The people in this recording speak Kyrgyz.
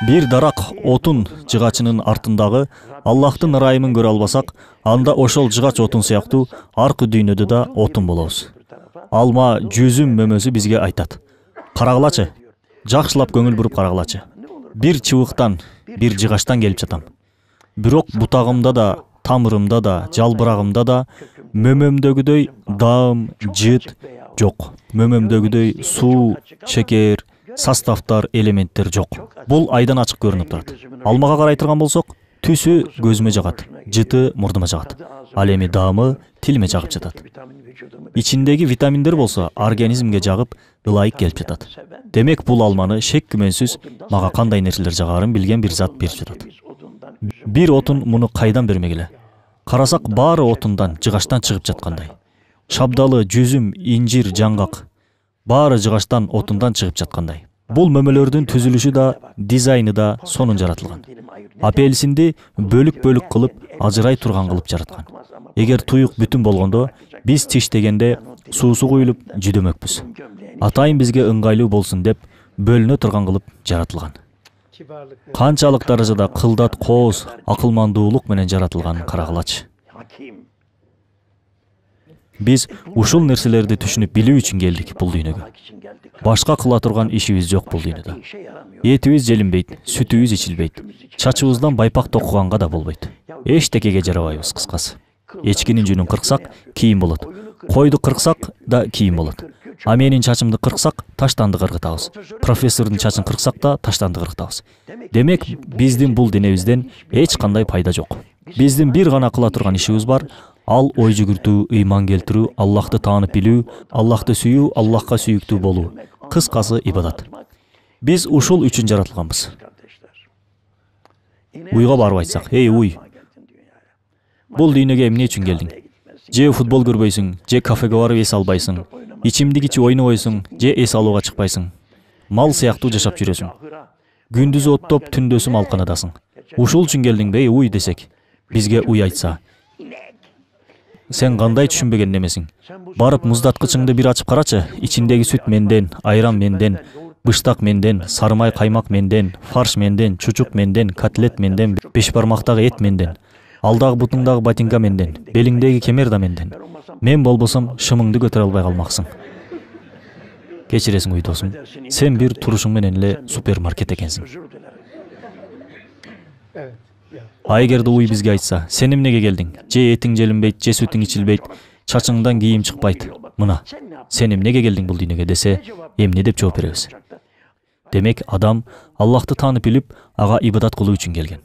Бир дарак отун жыгачынын артындагы Аллахтын ырайымын көрө албасак, анда ошол жыгач отун сыяктуу аркы дүйнөдө да отун болобуз. Алма жүзүм мөмөсү бизге айтат: карагылачы, жакшылап көңүл буруп карагылачы. Бир чыбыктан, бир жыгачтан келип жатам. Бирок бутагымда да, тамырымда да, жалбырагымда да мөмөмдөгүдөй даам, жыт жок. Мөмөмдөгүдөй суу, шекер, составтар, элементтер жок. Бул айдан ачык көрүнүп турат. Алмага карай турган болсок, түсү көзүмө жагат, жыты мурдума жагат. Ал эми даамы тилиме жагып жатат. Ичиндеги витаминдер болсо организмге жагып, ылайык келип жатат. Демек бул алманы шек күмөнсүз мага кандай нерселер жагарын билген бир зат берип жатат. Бир отун муну кайдан бермегиле? Карасак баары отундан, жыгачтан чыгып жаткандай. Шабдалы, жүзүм, инжир, жаңгак баары жыгачтан, отундан чыгып жаткандай. Бул мөмөлөрдүн түзүлүшү да, дизайны да сонун жаратылган. Апельсинди бөлүк-бөлүк кылып, ажырай турган кылып жараткан. Эгер туюк бүтүн болгондо, биз тиштегенде суусу куюлуп жүдөмөкпүз. Атайын бизге ыңгайлуу болсун деп, бөлүнө турган кылып жаратылган. Канчалык даражада кылдат, кооз, акылмандуулук менен жаратылганын карагылачы. Биз ушул нерселерди түшүнүп билүү үчүн келдик бул дүйнөгө. Башка кыла турган ишибиз жок бул дүйнөдө. Этибиз желинбейт, сүтүбүз ичилбейт, чачыбыздан байпак токуганга да болбойт. Эчтекеге жарабайбыз кыскасы. Эчкинин жүнүн кырксак, кийим болот. Койду кырксак да кийим болот. А менин чачымды кырксак, таштанды кыргытабыз. Профессордун чачын кырксак да таштанды кыргытабыз. Демек, биздин бул денебизден эч кандай пайда жок. Биздин бир гана кыла турган ишибиз бар. Ал ой жүгүртүү, ыйман келтирүү, Аллахты таанып билүү, Аллахты сүйүү, Аллахка сүйүктүү болуу. Кыскасы ибадат. Биз ушул үчүн жаратылганбыз. Уйга барып айтсак: "Эй уй, бул дүйнөгө эмне үчүн келдиң? Же футбол көрбөйсүң, же кафеге барып эс албайсың, ичимдик ичип ойнобойсуң, же эс алууга чыкпайсың. Мал сыяктуу жашап жүрөсүң. Күндүзү оттоп, түндөсү малканадасың. Ушул үчүн келдиңби, эй уй" десек, бизге уй айтса: "Сен кандай түшүнбөгөн немесиң? Барып муздаткычыңды бир ачып карачы. Ичиндеги сүт менден, айран менден, быштак менден, сарымай каймак менден, фарш менден, чучук менден, котлет менден, беш бармактагы эт менден. Алдагы бутуңдагы ботинка менден, белиңдеги кемер да менден. Мен болбосом шымыңды көтөрө албай калмаксың." Кечиресиң уй досум, сен бир турушуң менен эле супермаркет экенсиң. А эгерде уй бизге айтса: "Сен эмнеге келдиң? Же этиң желинбейт, же сүтүң ичилбейт, чачыңдан кийим чыкпайт. Мына, сен эмнеге келдиң бул дүйнөгө?" десе, эмне деп жооп беребиз? Демек, адам Аллахты таанып билип, ага ибадат кылуу үчүн келген.